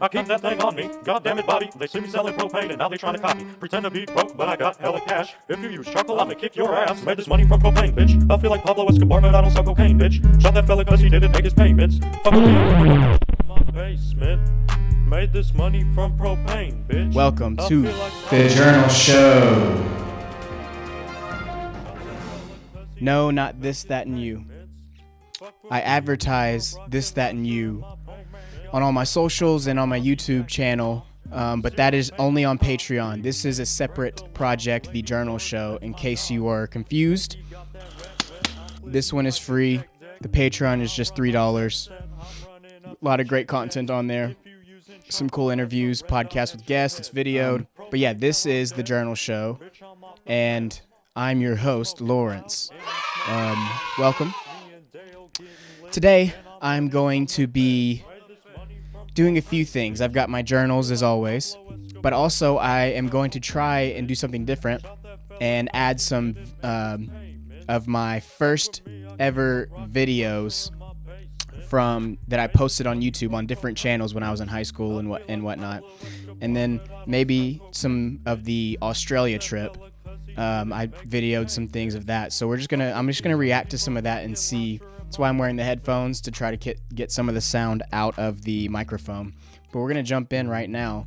I keep that thing on me. God damn it, Bobby. They see me selling propane and now they trying to copy. Pretend to be broke, but I got hella cash. If you use charcoal, I'ma kick your ass. Made this money from propane, bitch. I feel like Pablo Escobar, but I don't sell cocaine, bitch. Shot that fella cause he didn't make his payments. Fuck with me, I'm my basement. Made this money from propane, bitch. Welcome to the Journal Show. No, not this, that, and you. I advertise this, that, and you on all my socials and on my YouTube channel, but that is only on Patreon. This is a separate project, The Journal Show, in case you are confused. This one is free. The Patreon is just $3. A lot of great content on there. Some cool interviews, podcasts with guests, it's videoed. But yeah, this is The Journal Show, and I'm your host, Lawrence. Welcome. Today, I'm going to be doing a few things. I've got my journals as always, but also I am going to try and do something different and add some of my first ever videos from that I posted on YouTube on different channels when I was in high school and whatnot, and then maybe some of the Australia trip. I videoed some things of that, so I'm just gonna react to some of that and see. That's why I'm wearing the headphones, to try to get some of the sound out of the microphone. But we're gonna jump in right now,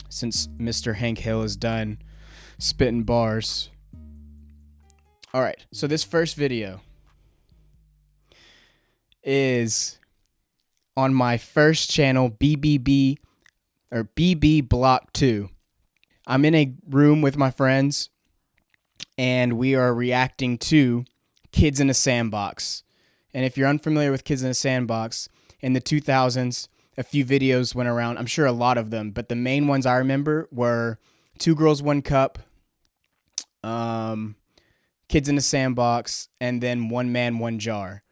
since Mr. Hank Hill is done spitting bars. All right, so this first video is on my first channel, BB Block 2. I'm in a room with my friends, and we are reacting to Kids in a Sandbox. And if you're unfamiliar with Kids in a Sandbox, in the 2000s, a few videos went around. I'm sure a lot of them, but the main ones I remember were Two Girls, One Cup, Kids in a Sandbox, and then One Man, One Jar.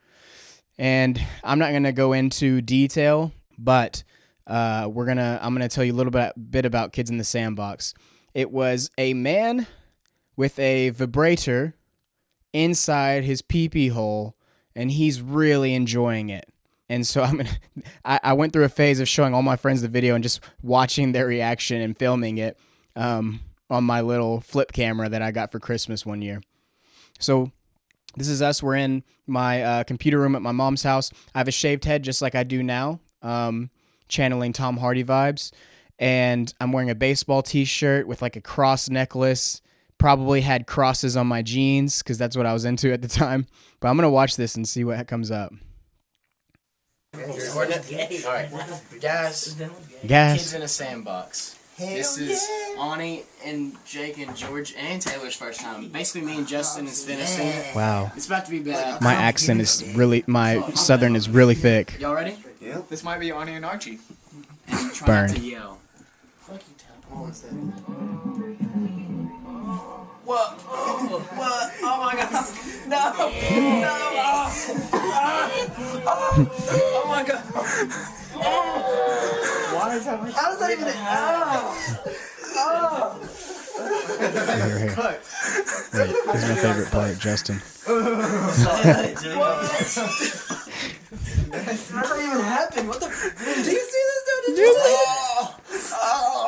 And I'm not going to go into detail, but I'm going to tell you a little bit about Kids in the Sandbox. It was a man with a vibrator inside his pee-pee hole, and he's really enjoying it. And so I went through a phase of showing all my friends the video and just watching their reaction and filming it on my little flip camera that I got for Christmas one year. So this is us. We're in my computer room at my mom's house. I have a shaved head just like I do now, channeling Tom Hardy vibes. And I'm wearing a baseball t-shirt with like a cross necklace. Probably had crosses on my jeans because that's what I was into at the time. But I'm going to watch this and see what comes up. All right, guys. Kids in a Sandbox. This is Ani and Jake and George and Taylor's first time. Basically, me and Justin is finishing it. Wow. It's about to be bad. My accent is my southern is really thick. Y'all ready? Yeah. This might be Ani and Archie. And try Burn. not to yell. Fuck you, Tom. What? What? Oh my God! No! No! Oh my God! Why is that? How does that even? Here. Wait, this is my favorite part, Justin. How's that even happen? What the? Do you see this dude? Did you see it?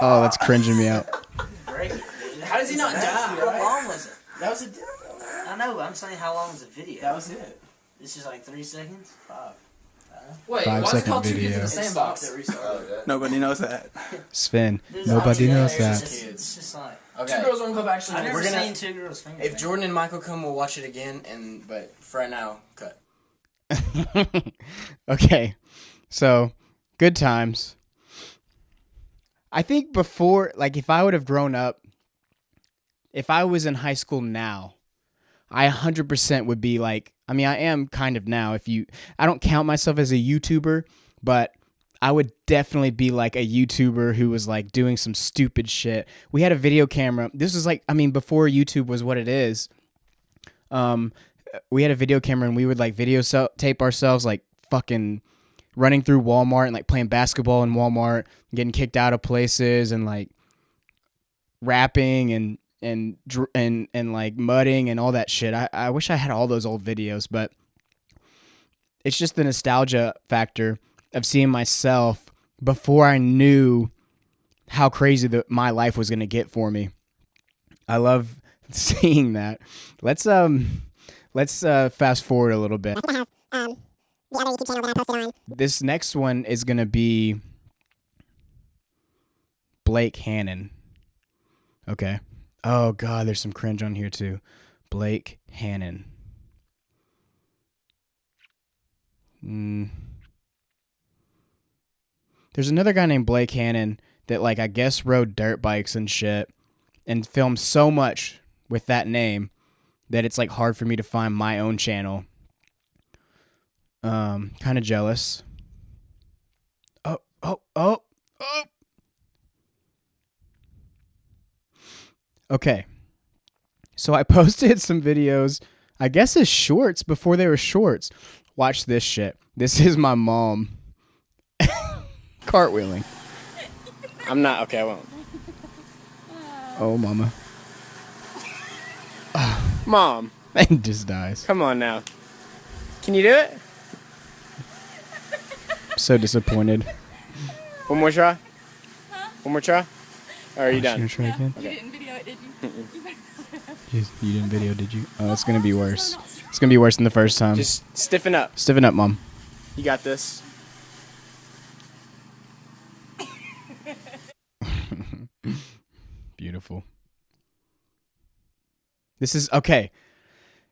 Oh, that's cringing me out. How does he not die? How long was it? That was a. I know, but I'm saying how long was the video? That was it. This is like 3 seconds? 5. Wait, 5 what's it second called? Two video. Kids in a Sandbox. Nobody knows that. Sven, This is nobody like- knows it's that. just- It's just like, Okay. Two Girls, One Cup. Actually, I've never we're gonna. seen Two Girls Finger. If Jordan and Michael come, we'll watch it again. But for right now, cut. Okay, so good times. I think before, like, if I would have grown up, if I was in high school now, I 100% would be like, I mean, I am kind of now. I don't count myself as a YouTuber, but I would definitely be like a YouTuber who was like doing some stupid shit. We had a video camera. This was like, I mean, before YouTube was what it is. We had a video camera and we would like tape ourselves like fucking running through Walmart and like playing basketball in Walmart, getting kicked out of places and like rapping and like mudding and all that shit. I wish I had all those old videos, but it's just the nostalgia factor of seeing myself before I knew how crazy my life was going to get for me. I love seeing that. Let's fast forward a little bit. The other YouTube channel that I posted on. This next one is going to be Blake Hannon. Okay. Oh, God, there's some cringe on here, too. Blake Hannon. There's another guy named Blake Hannon that, like, I guess rode dirt bikes and shit and filmed so much with that name that it's, like, hard for me to find my own channel. Kind of jealous. Oh. Okay. So I posted some videos, I guess as shorts before they were shorts. Watch this shit. This is my mom cartwheeling. I'm not. Okay, I won't. Oh, mama. Mom, And just dies. come on now. Can you do it? So disappointed. One more try? One more try? Or are you You done? gonna try again? You didn't video it, did you? You didn't video, did you? Oh, it's gonna be worse. It's gonna be worse than the first time. Just stiffen up. Stiffen up, Mom. You got this. Beautiful. This is okay.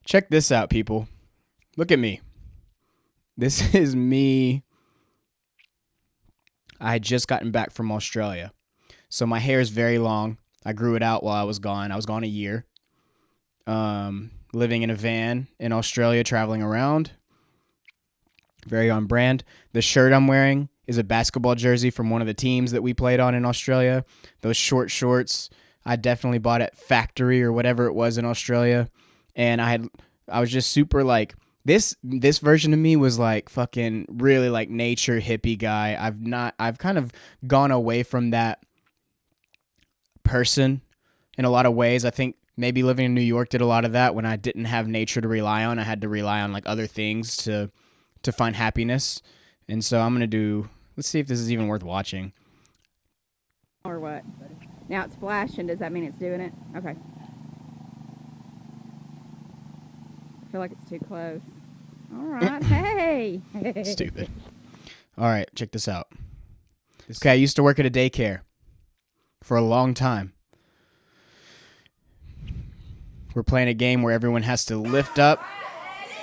Check this out, people. Look at me. This is me. I had just gotten back from Australia. So my hair is very long. I grew it out while I was gone. I was gone a year. Living in a van in Australia, traveling around. Very on brand. The shirt I'm wearing is a basketball jersey from one of the teams that we played on in Australia. Those short shorts I definitely bought at Factory or whatever it was in Australia. And I was just super like, this version of me was like fucking really like nature hippie guy. I've kind of gone away from that person in a lot of ways. I think maybe living in New York did a lot of that. When I didn't have nature to rely on, I had to rely on like other things to find happiness. And so I'm going to let's see if this is even worth watching. Or what? Now it's flashing. Does that mean it's doing it? Okay. I feel like it's too close. All right. Hey. Stupid. All right, check this out. Okay, I used to work at a daycare for a long time. We're playing a game where everyone has to lift up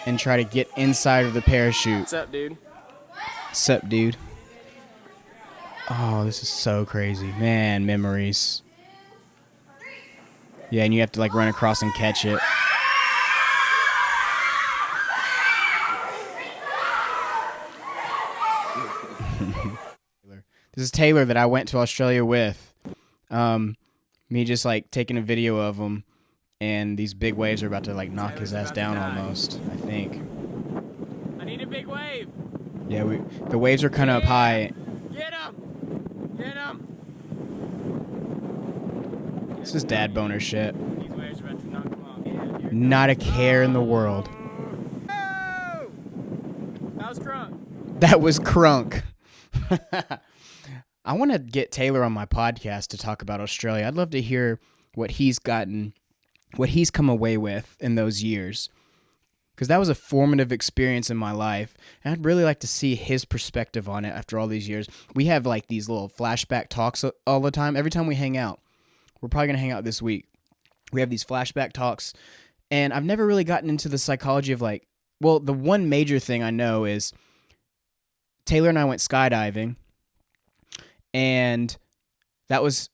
and try to get inside of the parachute. What's up, dude? Sup, dude? Oh, this is so crazy. Man, memories. Yeah, and you have to like run across and catch it. This is Taylor that I went to Australia with. Me just like taking a video of him, and these big waves are about to like knock his ass down almost, I think. I need a big wave. Yeah, the waves are kind of up high. Get him! Get him! This is dad boner shit. These waves are about to knock him off. Yeah, here. Not a care in the world. Oh! That was crunk. That was crunk. I want to get Taylor on my podcast to talk about Australia. I'd love to hear what he's come away with in those years. Because that was a formative experience in my life. And I'd really like to see his perspective on it after all these years. We have like these little flashback talks all the time. Every time we hang out. We're probably going to hang out this week. We have these flashback talks. And I've never really gotten into the psychology of like, well, the one major thing I know is Taylor and I went skydiving. And that was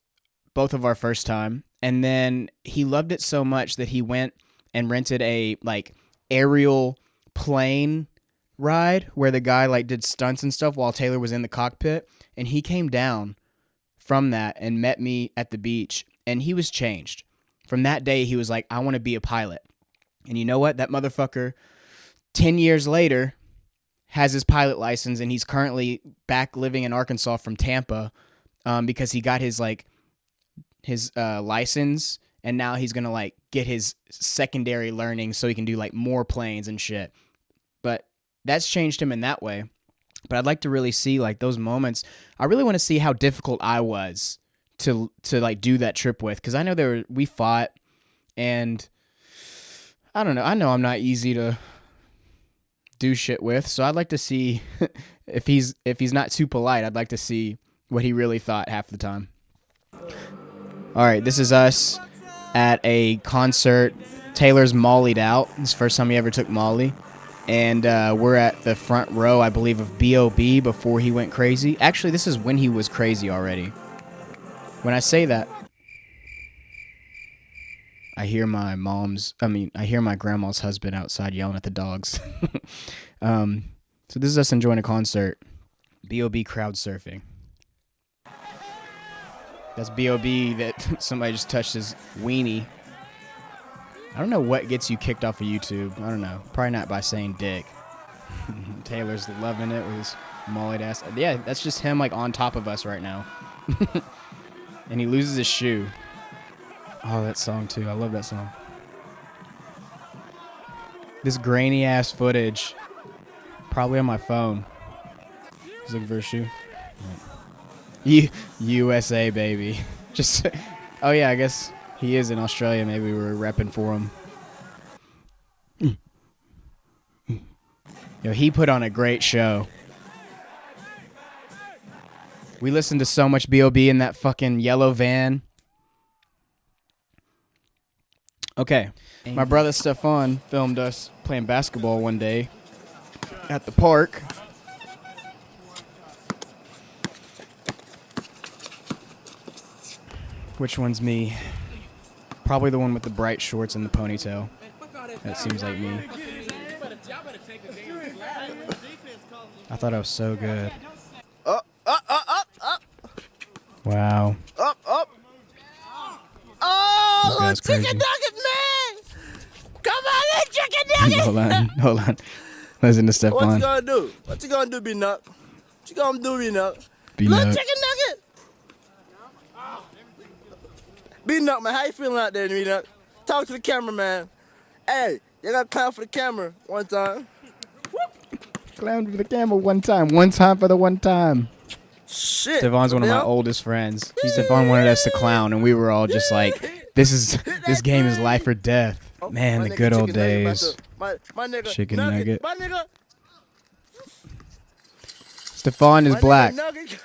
both of our first time. And then he loved it so much that he went and rented a like aerial plane ride where the guy like did stunts and stuff while Taylor was in the cockpit. And he came down from that and met me at the beach. And he was changed. From that day, he was like, I want to be a pilot. And you know what? That motherfucker, 10 years later, has his pilot license, and he's currently back living in Arkansas from Tampa because he got his license, and now he's going to like get his secondary learning so he can do like more planes and shit. But that's changed him in that way. But I'd like to really see like those moments. I really want to see how difficult I was to like do that trip with, because I know we fought, and I don't know. I know I'm not easy to do shit with, so I'd like to see if he's not too polite. I'd like to see what he really thought half the time. All right, this is us at a concert. Taylor's mollied out. It's the first time he ever took Molly. And we're at the front row, I believe, of B.O.B. before he went crazy. Actually, this is when he was crazy already. When I say that, I hear my grandma's husband outside yelling at the dogs. So this is us enjoying a concert. B.O.B. crowd surfing. That's B.O.B. that somebody just touched his weenie. I don't know what gets you kicked off of YouTube. I don't know. Probably not by saying dick. Taylor's loving it with his mollied ass. Yeah, that's just him like on top of us right now. And he loses his shoe. Oh, that song too. I love that song. This grainy ass footage. Probably on my phone. He's looking for a shoe. USA, baby. Just. Oh yeah, I guess he is in Australia. Maybe we were repping for him. Yo, he put on a great show. We listened to so much B.O.B. in that fucking yellow van. Okay. My brother Stefan filmed us playing basketball one day at the park. Which one's me? Probably the one with the bright shorts and the ponytail. That seems like me. I thought I was so good. Up. Wow. Up. This Oh, guy's chicken crazy. nugget, man! Come on in, chicken nugget! Hold on. Listen to Stefan. What you gonna do? What you gonna do, B-Nut? What you gonna do, B-Nut? B-Nut. Little chicken nugget! B-Nut, man, how you feeling out there, B-Nut? Talk to the camera, man. Hey, you gotta clap for the camera one time. Clown for the camera one time. One time for the one time. Shit. Stefan's one of my Yeah. oldest friends. Stefan wanted us to clown, and we were all just like, this game is life or death. Man, My the nigga good old chicken nugget about days. to- My nigga Chicken nugget. nugget. My nigga. Stefan is My black. Nigga nugget.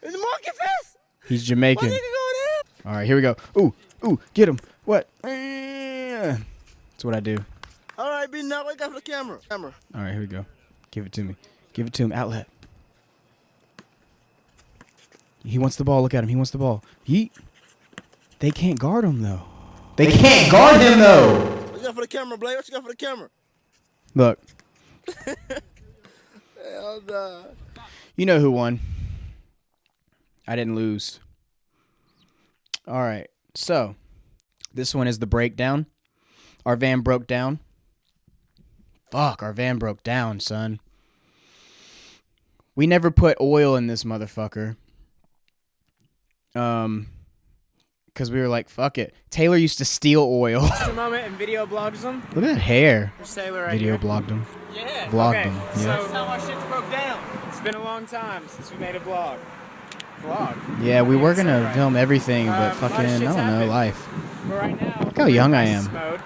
In the monkey fest. He's My Jamaican. nigga going All right, here we go. Ooh, get him. What? That's what I do. in. All right, B-Nut, wake up for the camera. All right, here we go. Give it to me. Give it to him. Outlet. He wants the ball. Look at him. He wants the ball. They can't guard him, though. They can't guard him, though. What you got for the camera, Blake? What you got for the camera? Look. Hell nah. You know who won. I didn't lose. All right. So, this one is the breakdown. Our van broke down. Fuck, our van broke down, son. We never put oil in this motherfucker. Because we were like, fuck it. Taylor used to steal oil. Just a moment and video blogs them. Look at that hair. There's Taylor right Video here. blogged him. Yeah. Vlogged Okay, him. so Yeah. that's how our shit's broke down. It's been a long time since we made a vlog. Yeah, we were going to film everything, but A lot of fucking, I shit's don't know, happened. life. But right now, Look how young I am. Mode.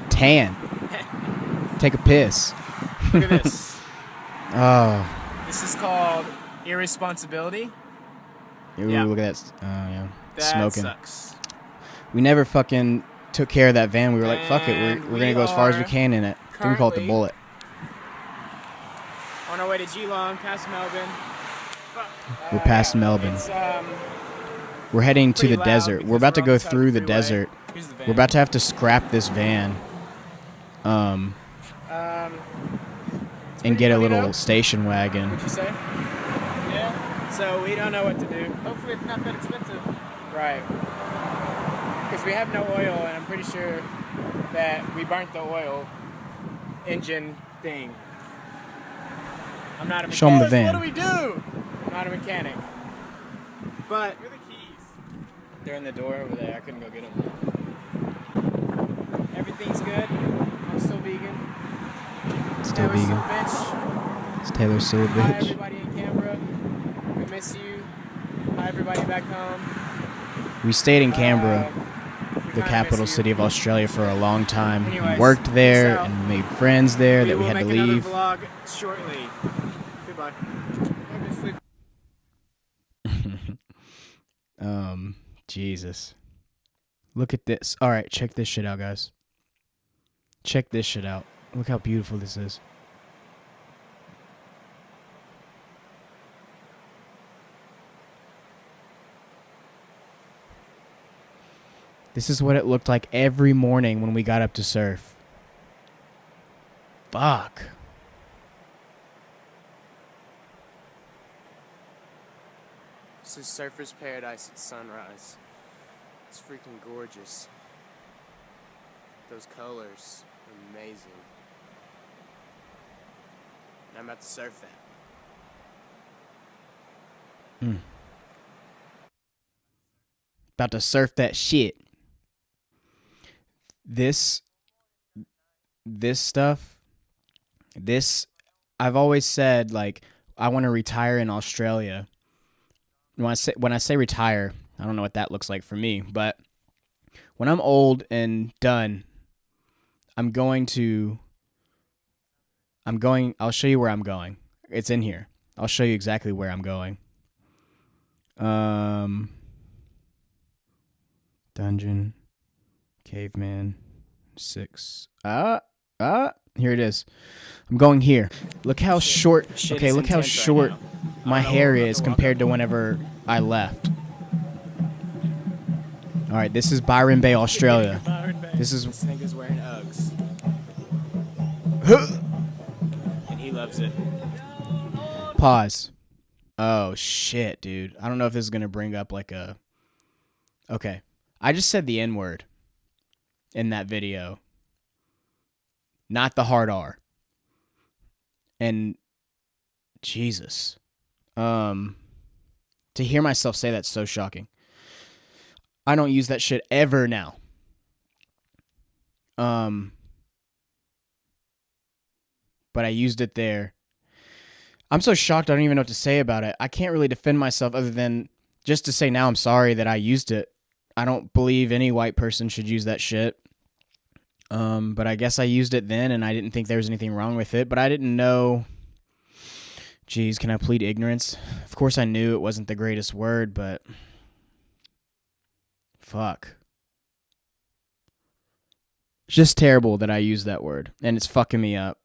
Tan. Take a piss. Look at this. Oh. This is called irresponsibility. Ooh, Yeah. look at that. Yeah. That Smoking. sucks. We never fucking took care of that van. We were like, fuck it. And We're going to go as far as we can in it. I think we call it the currently- Bullet. On our way to Geelong, past Melbourne. We're past Melbourne. It's, We're heading to pretty the loud desert. because We're about to we're on go the side of through the freeway. desert. Here's the van. We're about to have to scrap this van. And get a funny little though. station wagon. What'd you say? Yeah. So we don't know what to do. Hopefully it's not that expensive. Right. Because we have no oil, and I'm pretty sure that we burnt the oil engine thing. I'm not a mechanic. Show 'em the van. What do we do? I'm not a mechanic. But where are the keys? They're in the door over there. I couldn't go get them. Everything's good. I'm still vegan. Still Taylor's vegan. Bitch. Taylor Swift, Hi bitch. everybody in Canberra. We miss you. Hi everybody back home. We stayed in Canberra, We the kinda capital miss you. city of Australia, for a long time. Anyways, We worked peace there out. and made friends there We that we will had to make another leave. vlog shortly. Goodbye. Jesus. Look at this. All right, check this shit out, guys. Check this shit out. Look how beautiful this is. This is what it looked like every morning when we got up to surf. Fuck. This is Surfer's Paradise at sunrise. It's freaking gorgeous. Those colors are amazing. And I'm about to surf that. About to surf that shit. This stuff, I've always said, like, I want to retire in Australia. When I say retire, I don't know what that looks like for me, but when I'm old and done, I'll show you where I'm going. It's in here. I'll show you exactly where I'm going. Dungeon, Caveman, 6. Here it is. I'm going here. Look how short. Shit Okay, is look how intense right short now. my hair is compared to whenever I left. All right, this is Byron Bay, Australia. This is. This nigga's wearing Uggs. And he loves it. Pause. Oh shit, dude. I don't know if this is gonna bring up like a. Okay, I just said the N-word in that video. Not the hard R. And Jesus. To hear myself say that's so shocking. I don't use that shit ever now. But I used it there. I'm so shocked I don't even know what to say about it. I can't really defend myself other than just to say now I'm sorry that I used it. I don't believe any white person should use that shit. But I guess I used it then and I didn't think there was anything wrong with it, but I didn't know. Jeez, can I plead ignorance? Of course I knew it wasn't the greatest word, but fuck. It's just terrible that I used that word, and it's fucking me up.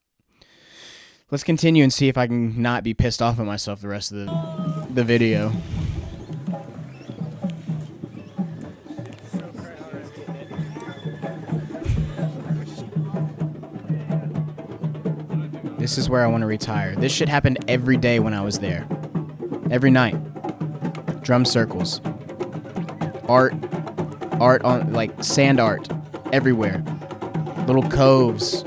Let's continue and see if I can not be pissed off at myself the rest of the video. This is where I want to retire. This shit happened every day when I was there. Every night. Drum circles. Art on, like, sand art. Everywhere. Little coves.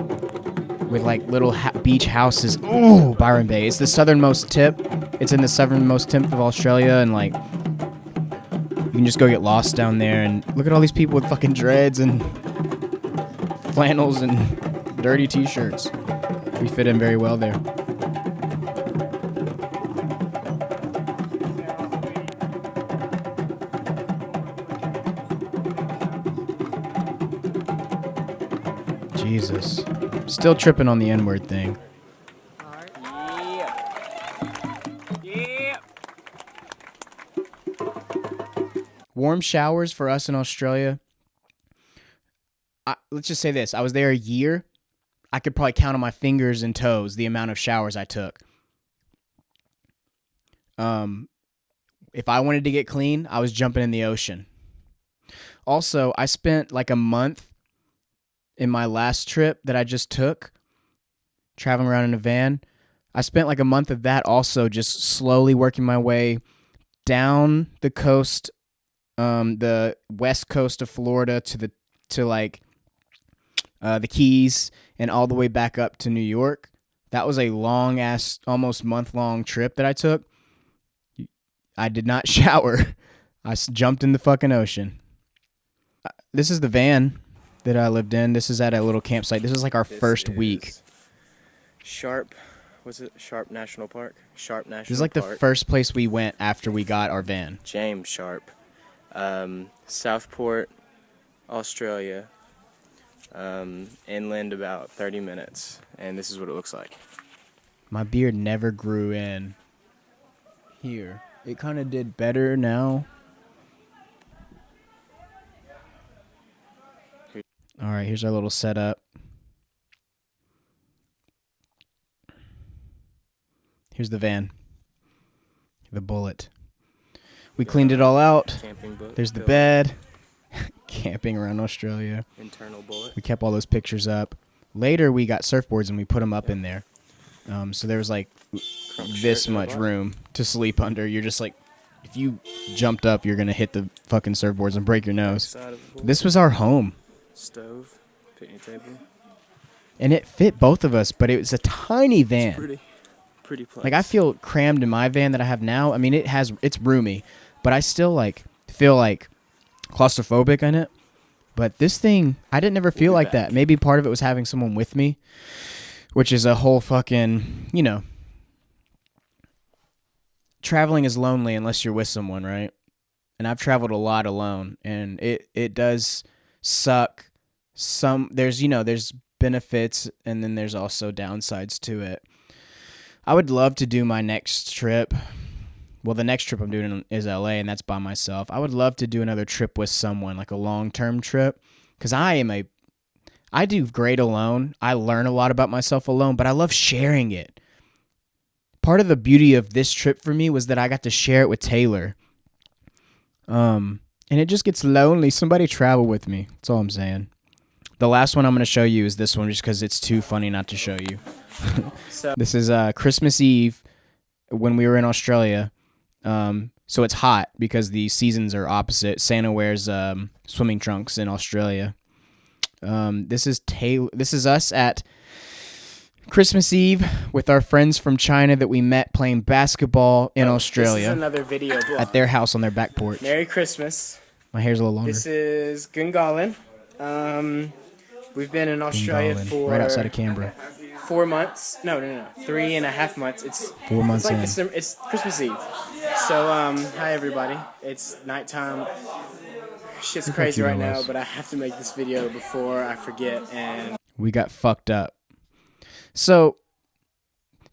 With, like, little beach houses. Ooh, Byron Bay. It's the southernmost tip. It's in the southernmost tip of Australia, and, like, you can just go get lost down there, and look at all these people with fucking dreads and flannels and dirty t-shirts. We fit in very well there. Jesus. Still tripping on the N-word thing. Yeah. Warm showers for us in Australia. Let's just say this. I was there a year. I could probably count on my fingers and toes the amount of showers I took. If I wanted to get clean, I was jumping in the ocean. Also, I spent like a month in my last trip that I just took, traveling around in a van. I spent like a month of that also just slowly working my way down the coast, the west coast of Florida to the Keys and all the way back up to New York. That was a long ass, almost month-long trip that I took. I did not shower. I jumped in the fucking ocean. This is the van that I lived in. This is at a little campsite. This is like our first week. Sharp was it Sharp National Park? Sharp National Park. This is like the first place we went after we got our van. James Sharp. Southport, Australia. Inland about 30 minutes. And this is what it looks like. My beard never grew in here. It kind of did better now. All right, here's our little setup. Here's the van. The Bullet. We cleaned it all out. Camping book. There's the bed. Camping around Australia. Internal Bullet. We kept all those pictures up. Later, we got surfboards and we put them up in there. So there was like this much room to sleep under. You're just like, if you jumped up, you're going to hit the fucking surfboards and break your nose. This was our home. Stove, picnic table. And it fit both of us, but it was a tiny van. It's pretty place. Like, I feel crammed in my van that I have now. I mean, it's roomy, but I still like feel like claustrophobic in it. But this thing, I didn't ever feel like that. Maybe part of it was having someone with me, which is a whole fucking, you know, traveling is lonely unless you're with someone, right? And I've traveled a lot alone, and it does suck. There's benefits, and then there's also downsides to it. I would love to do my next trip. Well, the next trip I'm doing is LA, and that's by myself. I would love to do another trip with someone, like a long-term trip, because I do great alone. I learn a lot about myself alone, but I love sharing it. Part of the beauty of this trip for me was that I got to share it with Taylor. And it just gets lonely. Somebody travel with me. That's all I'm saying. The last one I'm going to show you is this one just because it's too funny not to show you. This is Christmas Eve when we were in Australia. So it's hot because the seasons are opposite. Santa wears swimming trunks in Australia. This is us at Christmas Eve with our friends from China that we met playing basketball in Australia. This is another video blog. At their house on their back porch. Merry Christmas. My hair's a little longer. This is Gungahlin. We've been in Australia for right outside of Canberra. 4 months. No. 3.5 months. It's 4 months in. It's Christmas Eve. So hi everybody. It's nighttime. Shit's crazy right now, but I have to make this video before I forget. And we got fucked up. So,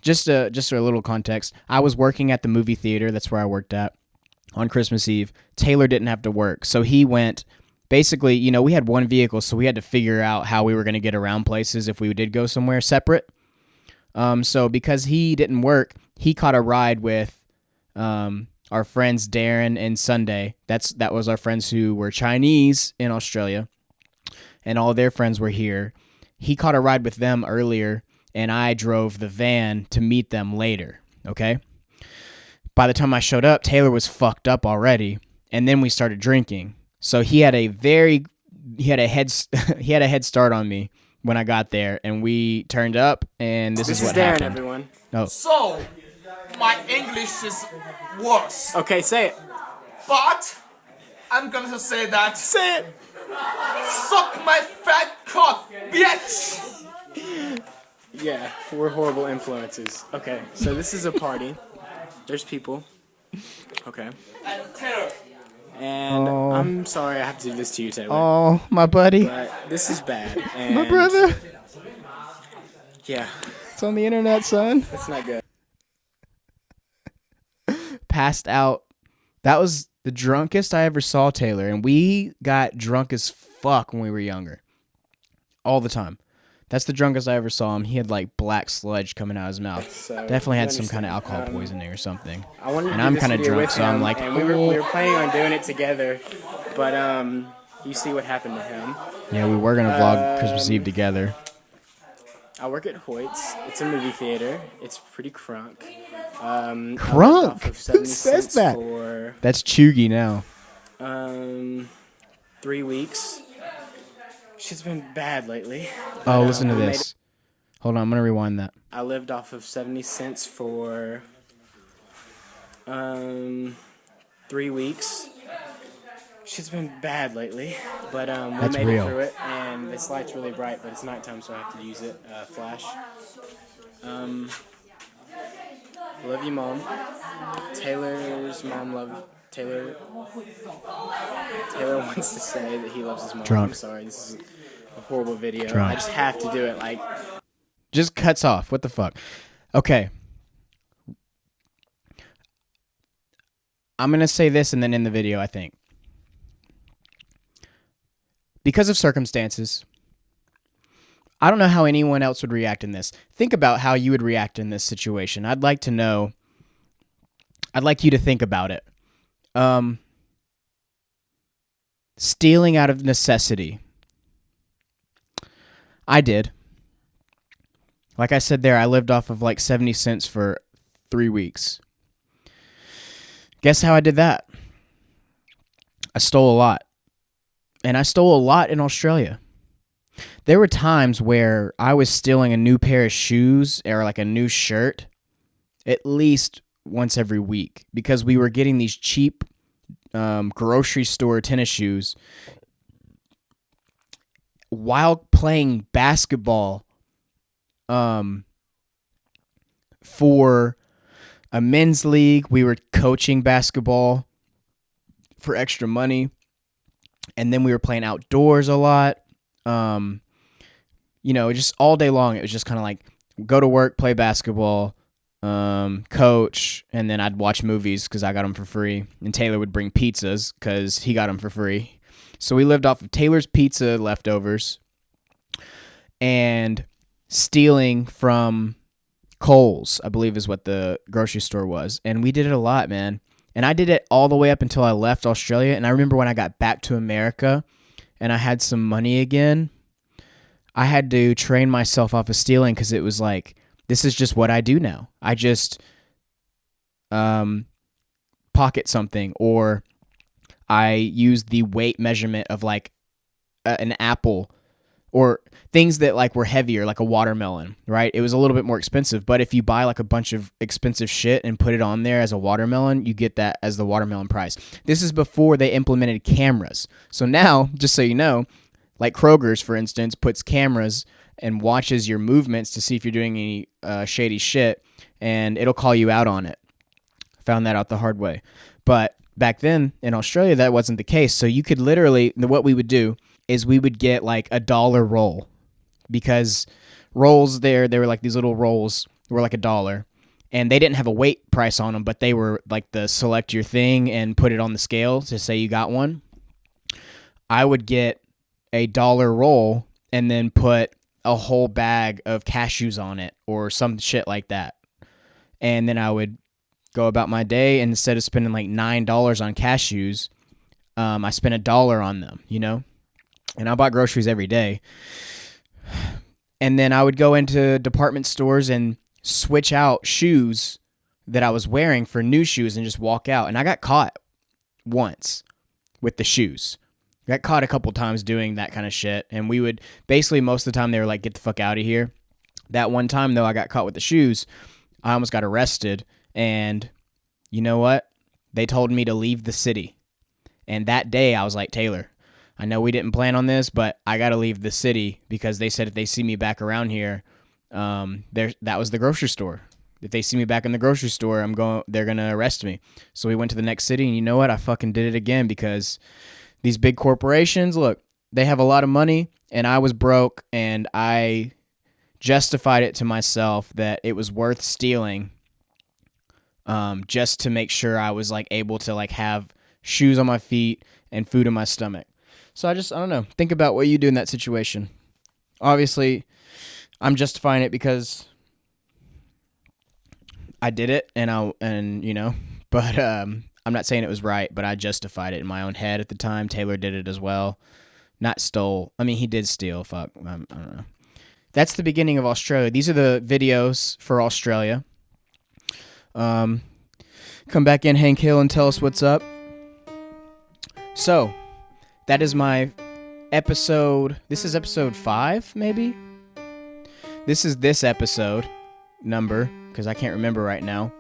just a little context. I was working at the movie theater. That's where I worked at on Christmas Eve. Taylor didn't have to work, so he went. Basically, we had one vehicle, so we had to figure out how we were going to get around places if we did go somewhere separate. So because he didn't work, he caught a ride with our friends Darren and Sunday. That was our friends who were Chinese in Australia, and all their friends were here. He caught a ride with them earlier, and I drove the van to meet them later, okay? By the time I showed up, Taylor was fucked up already, and then we started drinking. So he had a head start on me when I got there, and we turned up, and this is what Darren, happened. Everyone. Oh. So, my English is worse. Okay, say it. But, I'm gonna say that. Say it. Suck my fat cock, bitch! Yeah, we're horrible influences. Okay, so this is a party. There's people. Okay. And I'm sorry I have to do this to you, Taylor. Oh, my buddy. But this is bad. And my brother. Yeah. It's on the internet, son. It's not good. Passed out. That was the drunkest I ever saw Taylor, and we got drunk as fuck when we were younger. All the time. That's the drunkest I ever saw him. He had like black sludge coming out of his mouth. So, definitely had some kind of alcohol poisoning or something. And I'm kind of drunk, so I'm like, and we were planning on doing it together, but you see what happened to him. Yeah, we were gonna vlog Christmas Eve together. I work at Hoyt's. It's a movie theater. It's pretty crunk. Crunk? Who says that? That's chuggy now. 3 weeks. Shit's been bad lately. Oh, listen to this. Hold on, I'm gonna rewind that. I lived off of 70 cents for 3 weeks. Shit's been bad lately, but we made it through it, and this light's really bright, but it's nighttime, so I have to use it, flash. Love you, Mom. Taylor's mom love Taylor. Taylor wants to say that he loves his mom. Drunk. I'm sorry, this is a horrible video. Drunk. I just have to do it. Like, Just cuts off. What the fuck? Okay. I'm going to say this and then end the video, I think. Because of circumstances, I don't know how anyone else would react in this. Think about how you would react in this situation. I'd like to know. I'd like you to think about it. Stealing out of necessity. I did. Like I said there, I lived off of like 70 cents for 3 weeks. Guess how I did that? I stole a lot. And I stole a lot in Australia. There were times where I was stealing a new pair of shoes or like a new shirt at least once every week because we were getting these cheap grocery store tennis shoes while playing basketball for a men's league. We were coaching basketball for extra money. And then we were playing outdoors a lot. Just all day long. It was just kind of like go to work, play basketball, coach, and then I'd watch movies because I got them for free. And Taylor would bring pizzas because he got them for free. So we lived off of Taylor's pizza leftovers and stealing from Kohl's, I believe is what the grocery store was. And we did it a lot, man. And I did it all the way up until I left Australia. And I remember when I got back to America and I had some money again, I had to train myself off of stealing because it was like, this is just what I do now. I just pocket something, or I use the weight measurement of like an apple, or things that like were heavier, like a watermelon, right? It was a little bit more expensive, but if you buy like a bunch of expensive shit and put it on there as a watermelon, you get that as the watermelon price. This is before they implemented cameras. So now, just so you know, like Kroger's, for instance, puts cameras and watches your movements to see if you're doing any shady shit, and it'll call you out on it. Found that out the hard way. But back then in Australia, that wasn't the case. So you could literally, what we would do is we would get like $1 roll, because rolls there, they were like these little rolls were like $1, and they didn't have a weight price on them, but they were like the select your thing and put it on the scale to say you got one. I would get $1 roll and then put a whole bag of cashews on it or some shit like that. And then I would go about my day, and instead of spending like $9 on cashews, I spent $1 on them, And I bought groceries every day. And then I would go into department stores and switch out shoes that I was wearing for new shoes and just walk out. And I got caught once with the shoes. Got caught a couple times doing that kind of shit. And we would, basically most of the time they were like, get the fuck out of here. That one time though, I got caught with the shoes. I almost got arrested. And you know what? They told me to leave the city. And that day I was like, Taylor, I know we didn't plan on this, but I got to leave the city, because they said if they see me back around here, that was the grocery store. If they see me back in the grocery store, they're going to arrest me. So we went to the next city, and you know what? I fucking did it again, because these big corporations, look, they have a lot of money, and I was broke, and I justified it to myself that it was worth stealing, just to make sure I was like able to like have shoes on my feet and food in my stomach. So I don't know. Think about what you do in that situation. Obviously, I'm justifying it because I did it, but I'm not saying it was right, but I justified it in my own head at the time. Taylor did it as well. Not stole. I mean, he did steal. Fuck. I don't know. That's the beginning of Australia. These are the videos for Australia. Come back in, Hank Hill, and tell us what's up. So, that is my episode. This is episode 5, maybe? This is this episode number, because I can't remember right now.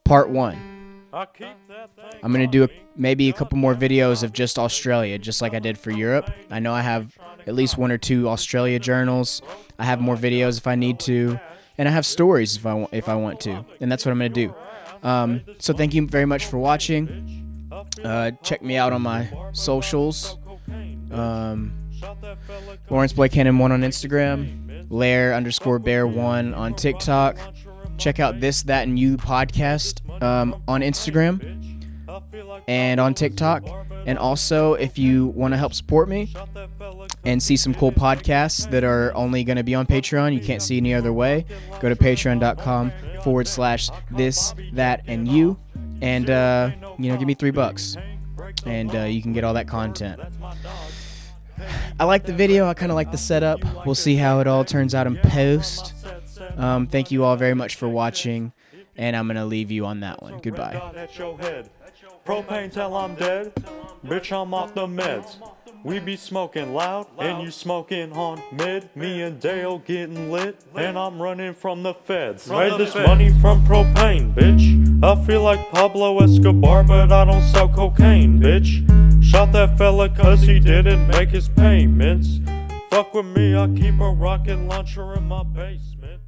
Part 1. I'm going to do maybe a couple more videos of just Australia, just like I did for Europe. I know I have at least 1 or 2 Australia journals. I have more videos if I need to. and I have stories if I want to, and that's what I'm gonna do. So thank you very much for watching. Check me out on my socials. Lawrence Blake Cannon 1 on Instagram, Lair_Bear1 on TikTok. Check out This, That, and You podcast on Instagram and on TikTok. And also, if you want to help support me and see some cool podcasts that are only going to be on Patreon, you can't see any other way, go to patreon.com/this, that, and you, and give me $3, and you can get all that content. I like the video. I kind of like the setup. We'll see how it all turns out in post. Thank you all very much for watching, and I'm gonna leave you on that one. Goodbye. Propane till I'm dead, bitch, I'm off the meds. We be smoking loud, and you smoking on mid. Me and Dale getting lit, and I'm running from the feds. Made this money from propane, bitch. I feel like Pablo Escobar, but I don't sell cocaine, bitch. Shot that fella cause he didn't make his payments. Fuck with me, I keep a rocket launcher in my basement.